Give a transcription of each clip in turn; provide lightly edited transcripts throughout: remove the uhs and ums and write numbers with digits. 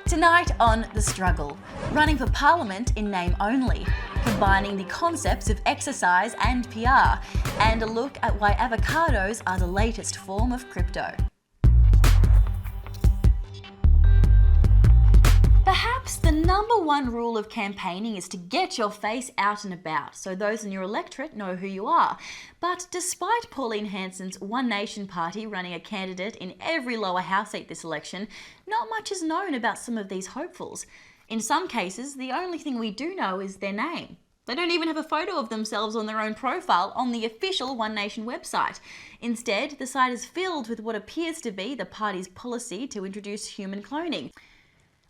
Tonight on The Struggle, running for Parliament in name only, combining the concepts of exercise and PR, and a look at why avocados are the latest form of crypto. Perhaps the number one rule of campaigning is to get your face out and about so those in your electorate know who you are. But despite Pauline Hanson's One Nation party running a candidate in every lower house seat this election, not much is known about some of these hopefuls. In some cases, the only thing we do know is their name. They don't even have a photo of themselves on their own profile on the official One Nation website. Instead, the site is filled with what appears to be the party's policy to introduce human cloning.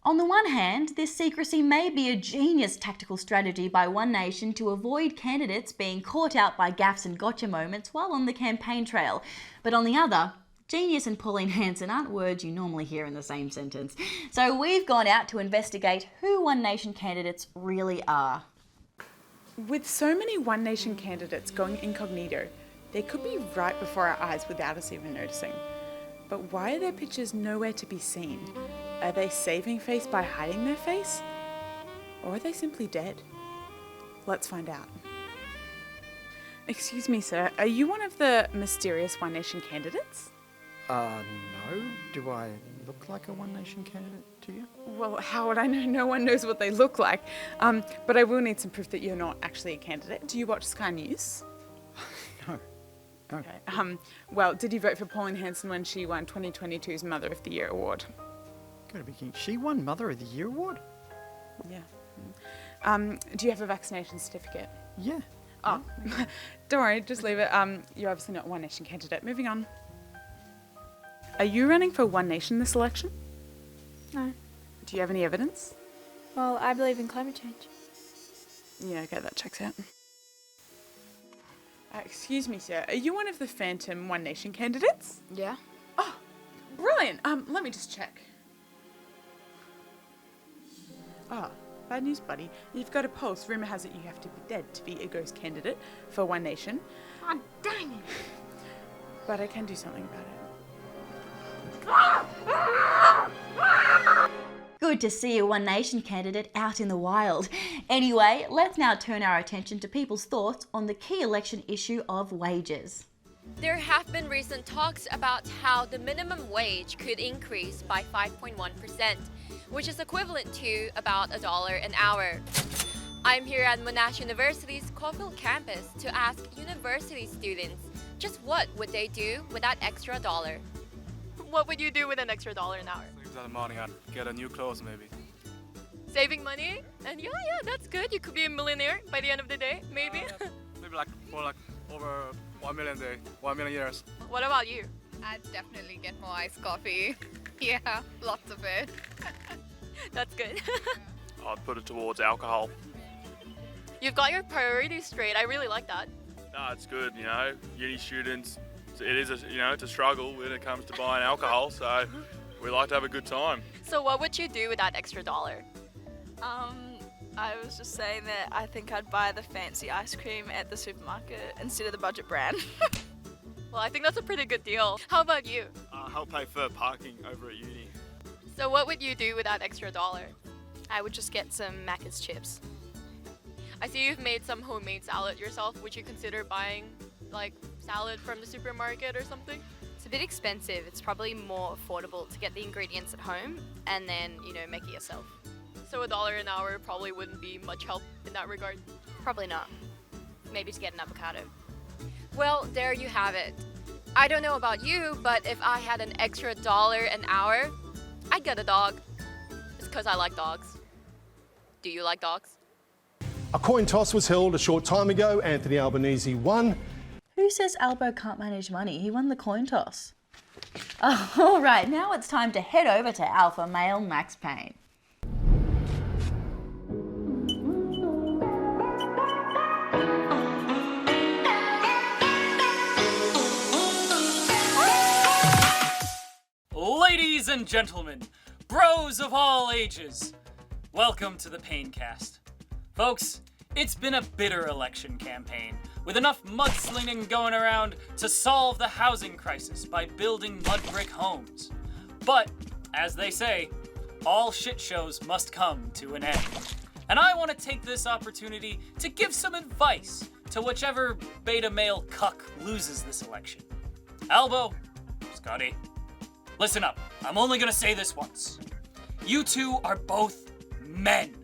On the one hand, this secrecy may be a genius tactical strategy by One Nation to avoid candidates being caught out by gaffes and gotcha moments while on the campaign trail. But on the other, genius and Pauline Hanson aren't words you normally hear in the same sentence. So we've gone out to investigate who One Nation candidates really are. With so many One Nation candidates going incognito, they could be right before our eyes without us even noticing. But why are their pictures nowhere to be seen? Are they saving face by hiding their face? Or are they simply dead? Let's find out. Excuse me, sir, are you one of the mysterious One Nation candidates? No. Do I look like a One Nation candidate to you? Well, how would I know? No one knows what they look like. But I will need some proof that you're not actually a candidate. Do you watch Sky News? No. Okay. Well, did you vote for Pauline Hanson when she won 2022's Mother of the Year award? Gotta be kidding. She won Mother of the Year award? Yeah. Do you have a vaccination certificate? Yeah. Oh, don't worry, just leave it. You're obviously not a One Nation candidate. Moving on. Are you running for One Nation this election? No. Do you have any evidence? Well, I believe in climate change. Yeah, okay, that checks out. Excuse me, sir. Are you one of the phantom One Nation candidates? Yeah. Oh, brilliant. Let me just check. Oh, bad news, buddy. You've got a pulse. Rumour has it you have to be dead to be a ghost candidate for One Nation. Oh, dang it. But I can do something about it. Good to see a One Nation candidate out in the wild. Anyway, let's now turn our attention to people's thoughts on the key election issue of wages. There have been recent talks about how the minimum wage could increase by 5.1%, which is equivalent to about $1 an hour. I'm here at Monash University's Caulfield campus to ask university students just what would they do with that extra dollar. What would you do with an extra $1 an hour? Save that money and get a new clothes maybe. Saving money? And yeah, that's good. You could be a millionaire by the end of the day, maybe. Maybe for over 1 million day, 1 million years. What about you? I'd definitely get more iced coffee. Yeah, lots of it. That's good. I'd put it towards alcohol. You've got your priorities straight. I really like that. No, it's good, you know, uni students, it is it's a struggle when it comes to buying alcohol, so we like to have a good time. So what would you do with that extra $1? I was just saying that I think I'd buy the fancy ice cream at the supermarket instead of the budget brand. Well, I think that's a pretty good deal. How about you? Help pay for parking over at uni. So what would you do with that extra $1? I would just get some Macca's chips. I see you've made some homemade salad yourself. Would you consider buying like salad from the supermarket or something? It's a bit expensive. It's probably more affordable to get the ingredients at home and then, make it yourself. So $1 an hour probably wouldn't be much help in that regard. Probably not. Maybe to get an avocado. Well, there you have it. I don't know about you, but if I had an extra $1 an hour, I'd get a dog. It's because I like dogs. Do you like dogs? A coin toss was held a short time ago. Anthony Albanese won. Who says Albo can't manage money? He won the coin toss. Oh, all right, now it's time to head over to alpha male Max Payne. Ladies and gentlemen, bros of all ages, welcome to the Payncast. Folks, it's been a bitter election campaign, with enough mudslinging going around to solve the housing crisis by building mud brick homes. But, as they say, all shit shows must come to an end. And I want to take this opportunity to give some advice to whichever beta male cuck loses this election. Albo, Scotty, listen up. I'm only gonna say this once. You two are both men.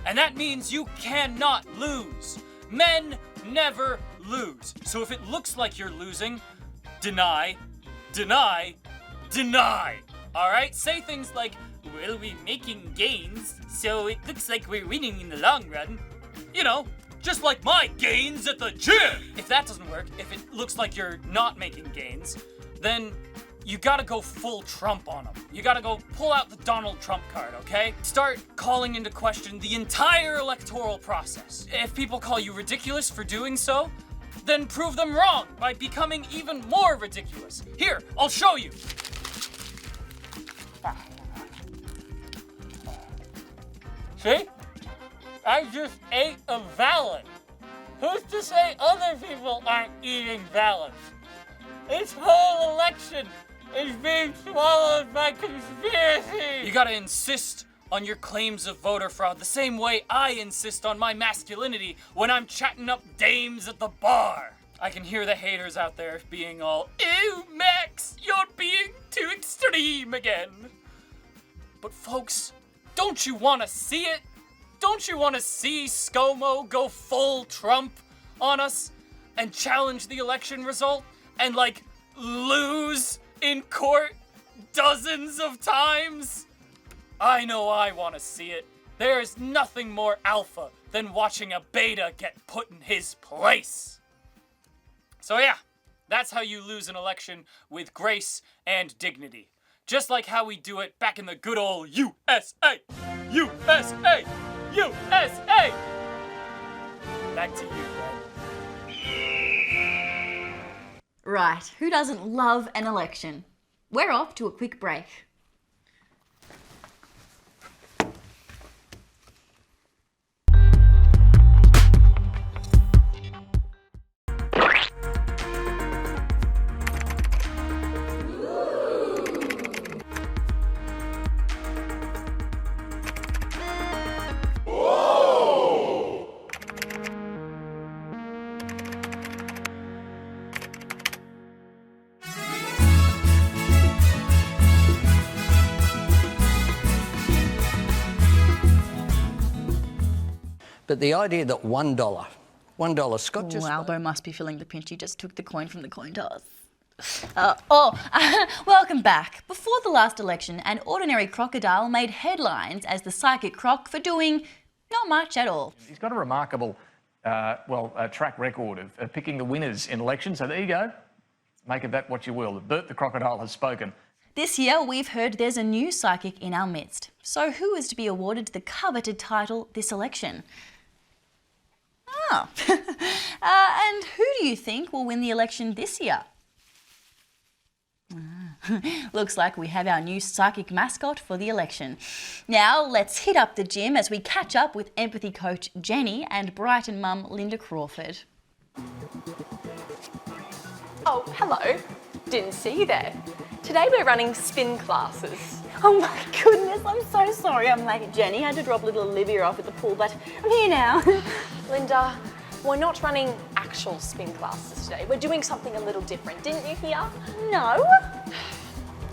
And that means you cannot lose. Men never lose. So if it looks like you're losing, deny, deny, deny. Alright? Say things like, well, we're making gains, so it looks like we're winning in the long run. You know, just like my gains at the gym. If that doesn't work, if it looks like you're not making gains, then you gotta go full Trump on them. You gotta go pull out the Donald Trump card, okay? Start calling into question the entire electoral process. If people call you ridiculous for doing so, then prove them wrong by becoming even more ridiculous. Here, I'll show you. See? I just ate a ballot. Who's to say other people aren't eating ballots? This whole election is being swallowed by conspiracy. You gotta insist on your claims of voter fraud the same way I insist on my masculinity when I'm chatting up dames at the bar. I can hear the haters out there being all, ew, Max, you're being too extreme again. But folks, don't you want to see it? Don't you want to see ScoMo go full Trump on us and challenge the election result and, like, lose in court dozens of times? I know I want to see it. There is nothing more alpha than watching a beta get put in his place. So yeah, that's how you lose an election with grace and dignity. Just like how we do it back in the good old USA! USA! USA! Back to you, Ben. Right, who doesn't love an election? We're off to a quick break. But the idea that $1, Scott just... Albo must be feeling the pinch. He just took the coin from the coin toss. Welcome back. Before the last election, an ordinary crocodile made headlines as the psychic croc for doing not much at all. He's got a remarkable, track record of picking the winners in elections, so there you go. Make of that what you will. Bert the crocodile has spoken. This year, we've heard there's a new psychic in our midst. So who is to be awarded the coveted title this election? Oh. And who do you think will win the election this year? Looks like we have our new psychic mascot for the election. Now, let's hit up the gym as we catch up with empathy coach Jenny and Brighton mum Linda Crawford. Oh, hello. Didn't see you there. Today we're running spin classes. Oh my goodness, I'm so sorry I'm late, Jenny. I had to drop little Olivia off at the pool, but I'm here now. Linda, we're not running actual spin classes today. We're doing something a little different. Didn't you hear? No.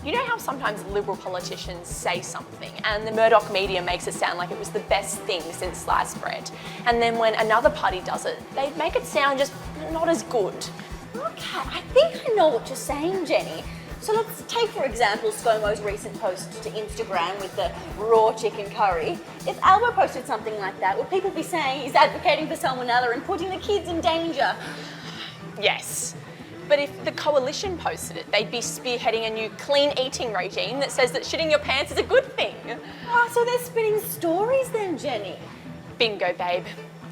You know how sometimes Liberal politicians say something and the Murdoch media makes it sound like it was the best thing since sliced bread. And then when another party does it, they make it sound just not as good. Okay, I think I know what you're saying, Jenny. So let's take, for example, ScoMo's recent post to Instagram with the raw chicken curry. If Albo posted something like that, would people be saying he's advocating for salmonella and putting the kids in danger? Yes. But if the coalition posted it, they'd be spearheading a new clean eating regime that says that shitting your pants is a good thing. Oh, so they're spinning stories then, Jenny? Bingo, babe.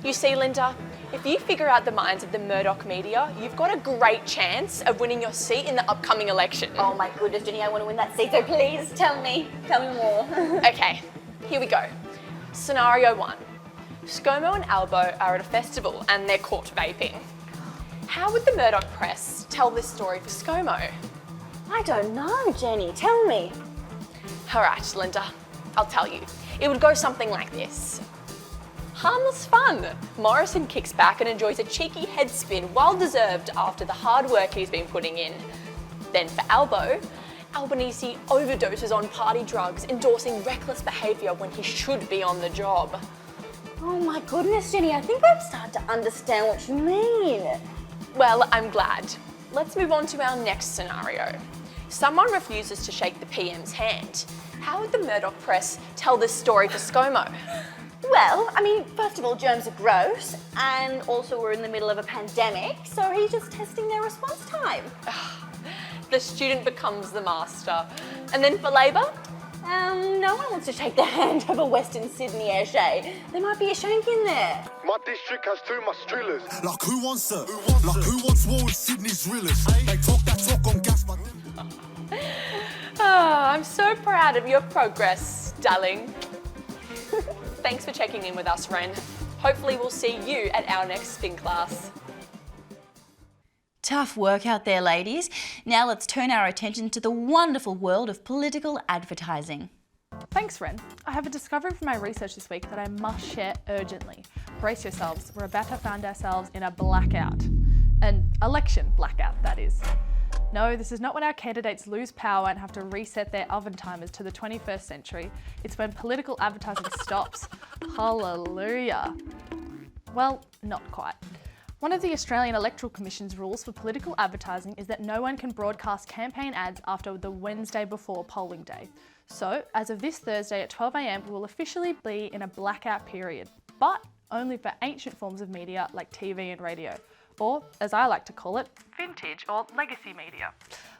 You see, Linda, if you figure out the minds of the Murdoch media, you've got a great chance of winning your seat in the upcoming election. Oh my goodness, Jenny, I want to win that seat, so please tell me more. Okay, here we go. Scenario 1. ScoMo and Albo are at a festival and they're caught vaping. How would the Murdoch press tell this story for ScoMo? I don't know, Jenny. Tell me. All right, Linda. I'll tell you. It would go something like this. Harmless fun. Morrison kicks back and enjoys a cheeky head spin, well deserved after the hard work he's been putting in. Then for Albo, Albanese overdoses on party drugs, endorsing reckless behaviour when he should be on the job. Oh my goodness, Jenny, I think I've started to understand what you mean. Well, I'm glad. Let's move on to our next scenario. Someone refuses to shake the PM's hand. How would the Murdoch press tell this story to ScoMo? Well, I mean, first of all, germs are gross, and also we're in the middle of a pandemic, so he's just testing their response time. The student becomes the master. And then for Labor? No one wants to shake the hand of a Western Sydney Airshade. There might be a shank in there. My district has too much drillers. Like who wants it? Like who wants war with Sydney's drillers? They talk that talk on gas, but... I'm so proud of your progress, darling. Thanks for checking in with us, Ren. Hopefully we'll see you at our next spin class. Tough work out there, ladies. Now let's turn our attention to the wonderful world of political advertising. Thanks, Ren. I have a discovery from my research this week that I must share urgently. Brace yourselves, we're about to find ourselves in a blackout. An election blackout, that is. No, this is not when our candidates lose power and have to reset their oven timers to the 21st century. It's when political advertising stops. Hallelujah. Well, not quite. One of the Australian Electoral Commission's rules for political advertising is that no one can broadcast campaign ads after the Wednesday before polling day. So, as of this Thursday at 12 a.m, we will officially be in a blackout period, but only for ancient forms of media like TV and radio, or, as I like to call it, vintage or legacy media.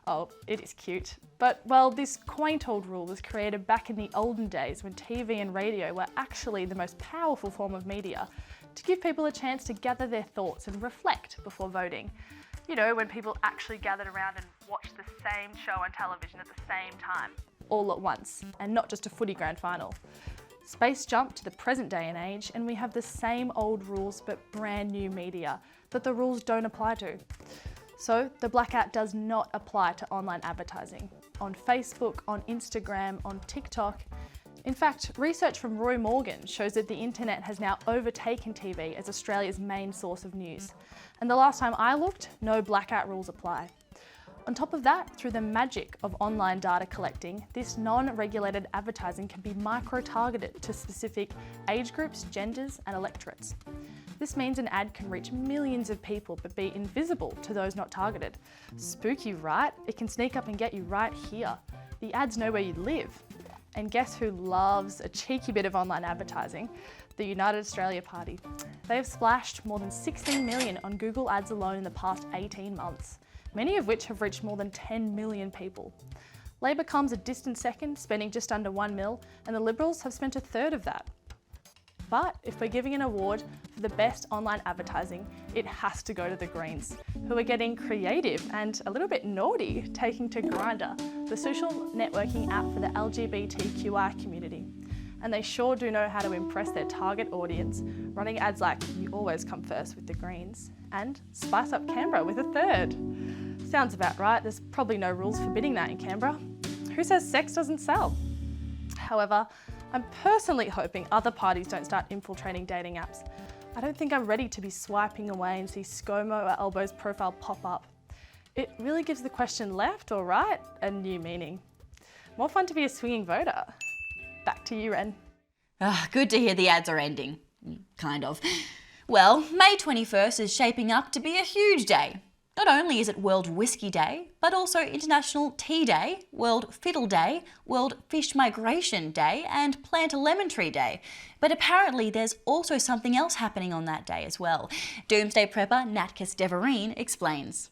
Oh, it is cute. But, well, this quaint old rule was created back in the olden days when TV and radio were actually the most powerful form of media, to give people a chance to gather their thoughts and reflect before voting. You know, when people actually gathered around and watched the same show on television at the same time, all at once, and not just a footy grand final. Space jumped to the present day and age, and we have the same old rules but brand new media that the rules don't apply to. So the blackout does not apply to online advertising, on Facebook, on Instagram, on TikTok. In fact, research from Roy Morgan shows that the internet has now overtaken TV as Australia's main source of news. And the last time I looked, no blackout rules apply. On top of that, through the magic of online data collecting, this non-regulated advertising can be micro-targeted to specific age groups, genders, and electorates. This means an ad can reach millions of people but be invisible to those not targeted. Spooky, right? It can sneak up and get you right here. The ads know where you live. And guess who loves a cheeky bit of online advertising? The United Australia Party. They have splashed more than 16 million on Google Ads alone in the past 18 months, many of which have reached more than 10 million people. Labor comes a distant second, spending just under $1 million, and the Liberals have spent a third of that. But if we're giving an award for the best online advertising, it has to go to the Greens, who are getting creative and a little bit naughty, taking to Grindr, the social networking app for the LGBTQI community. And they sure do know how to impress their target audience, running ads like "You always come first with the Greens" and "Spice up Canberra with a third." Sounds about right, there's probably no rules forbidding that in Canberra. Who says sex doesn't sell? However, I'm personally hoping other parties don't start infiltrating dating apps. I don't think I'm ready to be swiping away and see ScoMo or Elbow's profile pop up. It really gives the question left or right a new meaning. More fun to be a swinging voter. Back to you, Ren. Good to hear the ads are ending. Kind of. Well, May 21st is shaping up to be a huge day. Not only is it World Whiskey Day, but also International Tea Day, World Fiddle Day, World Fish Migration Day, and Plant a Lemon Tree Day. But apparently there's also something else happening on that day as well. Doomsday prepper Natkas Devereen explains.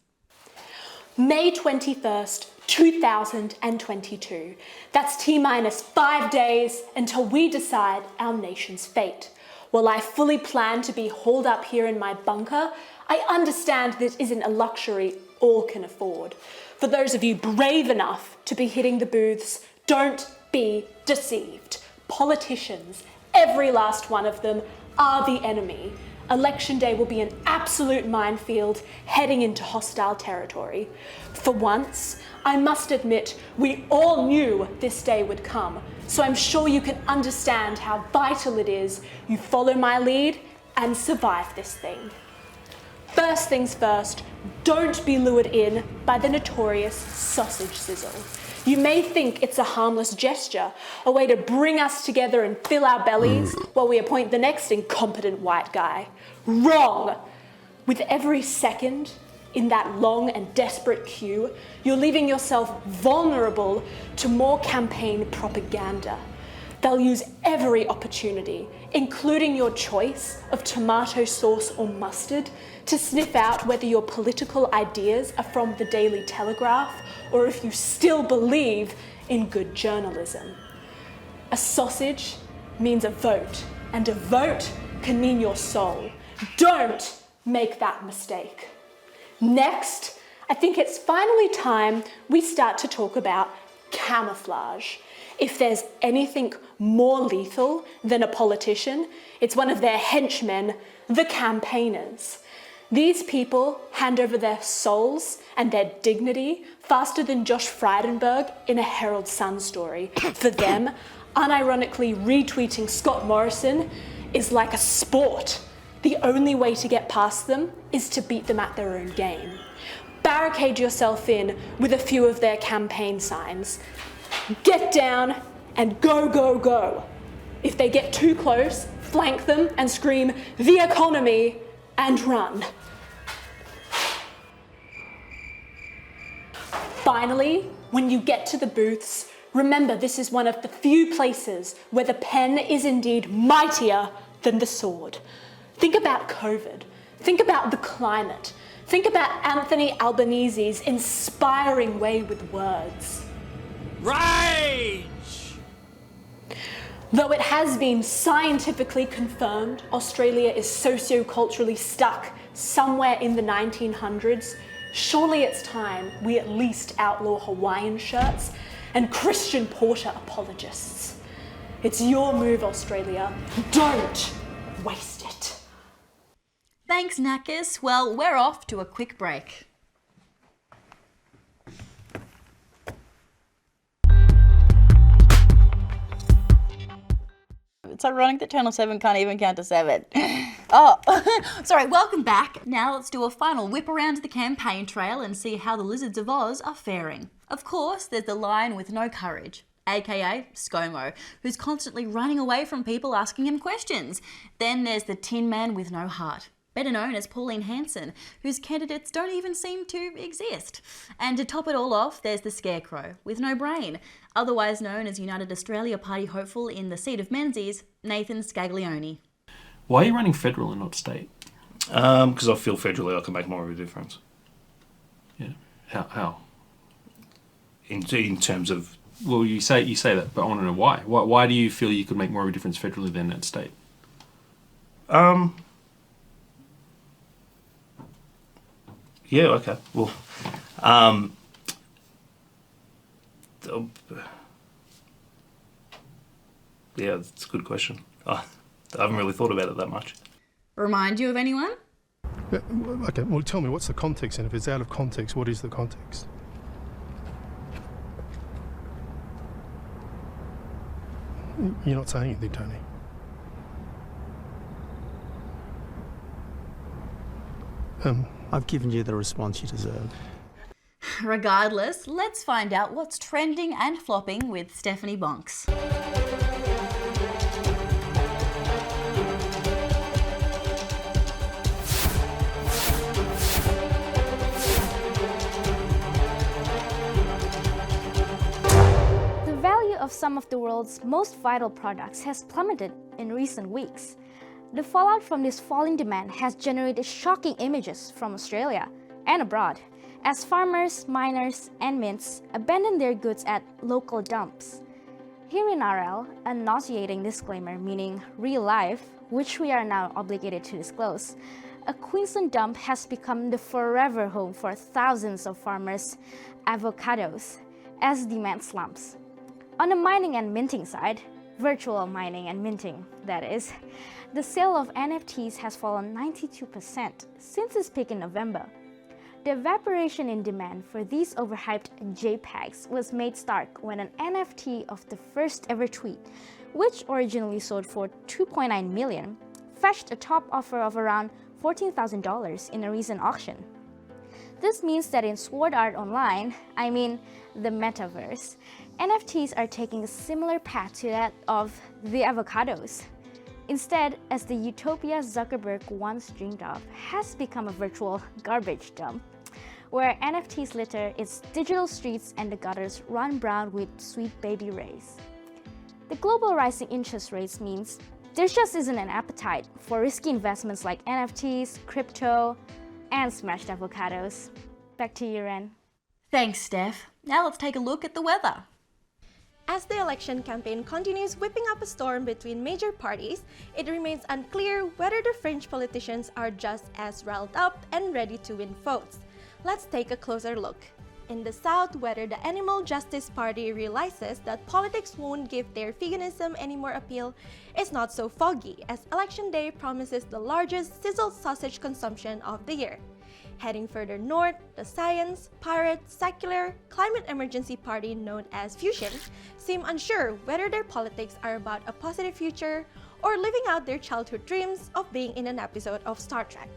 May 21st, 2022. That's T-minus 5 days until we decide our nation's fate. While I fully plan to be holed up here in my bunker, I understand this isn't a luxury all can afford. For those of you brave enough to be hitting the booths, don't be deceived. Politicians, every last one of them, are the enemy. Election day will be an absolute minefield heading into hostile territory. For once, I must admit, we all knew this day would come, so I'm sure you can understand how vital it is you follow my lead and survive this thing. First things first, don't be lured in by the notorious sausage sizzle. You may think it's a harmless gesture, a way to bring us together and fill our bellies while we appoint the next incompetent white guy. Wrong! With every second in that long and desperate queue, you're leaving yourself vulnerable to more campaign propaganda. They'll use every opportunity, including your choice of tomato sauce or mustard, to sniff out whether your political ideas are from the Daily Telegraph or if you still believe in good journalism. A sausage means a vote, and a vote can mean your soul. Don't make that mistake. Next, I think it's finally time we start to talk about camouflage. If there's anything more lethal than a politician, it's one of their henchmen, the campaigners. These people hand over their souls and their dignity faster than Josh Frydenberg in a Herald Sun story. For them, unironically retweeting Scott Morrison is like a sport. The only way to get past them is to beat them at their own game. Barricade yourself in with a few of their campaign signs. Get down and go, go, go. If they get too close, flank them and scream, "The economy," and run. Finally, when you get to the booths, remember this is one of the few places where the pen is indeed mightier than the sword. Think about COVID. Think about the climate. Think about Anthony Albanese's inspiring way with words. Rage! Though it has been scientifically confirmed Australia is socio-culturally stuck somewhere in the 1900s, surely it's time we at least outlaw Hawaiian shirts and Christian Porter apologists. It's your move, Australia. Don't waste it. Thanks, Nakas. Well, we're off to a quick break. It's ironic that Channel 7 can't even count to 7. Oh, sorry, welcome back. Now let's do a final whip around the campaign trail and see how the Lizards of Oz are faring. Of course, there's the Lion with no courage, aka ScoMo, who's constantly running away from people asking him questions. Then there's the Tin Man with no heart, better known as Pauline Hanson, whose candidates don't even seem to exist. And to top it all off, there's the Scarecrow with no brain, otherwise known as United Australia Party hopeful in the seat of Menzies, Nathan Scaglione. Why are you running federal and not state? Because I feel federally I can make more of a difference. Yeah. How? In terms of... Well, you say that, but I want to know why. Why do you feel you could make more of a difference federally than at state? Yeah, okay. Well, yeah, that's a good question. I haven't really thought about it that much. Remind you of anyone? Yeah, okay, well, tell me, what's the context? And if it's out of context, what is the context? You're not saying anything, Tony. I've given you the response you deserve. Regardless, let's find out what's trending and flopping with Stephanie Bonks. The value of some of the world's most vital products has plummeted in recent weeks. The fallout from this falling demand has generated shocking images from Australia and abroad, as farmers, miners, and mints abandon their goods at local dumps. Here in RL, a nauseating disclaimer meaning real life, which we are now obligated to disclose, a Queensland dump has become the forever home for thousands of farmers' avocados as demand slumps. On the mining and minting side, virtual mining and minting, that is. The sale of NFTs has fallen 92% since its peak in November. The evaporation in demand for these overhyped JPEGs was made stark when an NFT of the first ever tweet, which originally sold for $2.9 million, fetched a top offer of around $14,000 in a recent auction. This means that in Sword Art Online, I mean the metaverse, NFTs are taking a similar path to that of the avocados. Instead, as the utopia Zuckerberg once dreamed of has become a virtual garbage dump, where NFTs litter its digital streets and the gutters run brown with sweet baby rays. The global rising interest rates means there just isn't an appetite for risky investments like NFTs, crypto, and smashed avocados. Back to you, Ren. Thanks, Steph. Now let's take a look at the weather. As the election campaign continues whipping up a storm between major parties, it remains unclear whether the fringe politicians are just as riled up and ready to win votes. Let's take a closer look. In the South, whether the Animal Justice Party realizes that politics won't give their veganism any more appeal is not so foggy, as Election Day promises the largest sizzled sausage consumption of the year. Heading further north, the Science, Pirate, Secular, Climate Emergency Party known as Fusion seem unsure whether their politics are about a positive future or living out their childhood dreams of being in an episode of Star Trek.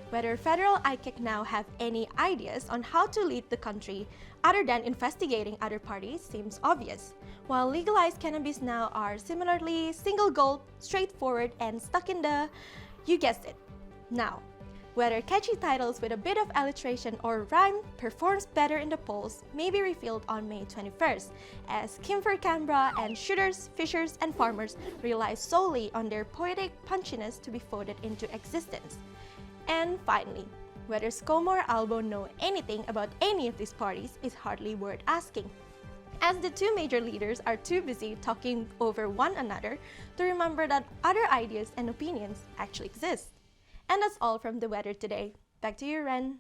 Whether federal ICAC now have any ideas on how to lead the country other than investigating other parties seems obvious, while legalized cannabis now are similarly single goal, straightforward, and stuck in the, you guessed it, now. Whether catchy titles with a bit of alliteration or rhyme performs better in the polls may be revealed on May 21st, as Kimfer Canberra and shooters, fishers, and farmers rely solely on their poetic punchiness to be voted into existence. And finally, whether ScoMo or Albo know anything about any of these parties is hardly worth asking, as the two major leaders are too busy talking over one another to remember that other ideas and opinions actually exist. And that's all from the weather today. Back to you, Ren.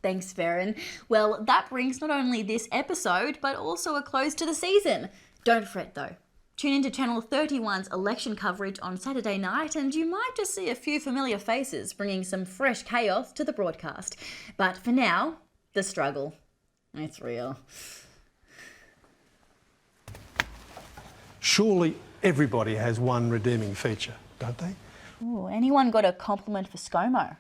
Thanks, Farron. Well, that brings not only this episode, but also a close to the season. Don't fret though. Tune into Channel 31's election coverage on Saturday night and you might just see a few familiar faces bringing some fresh chaos to the broadcast. But for now, the struggle. It's real. Surely everybody has one redeeming feature, don't they? Ooh, anyone got a compliment for ScoMo?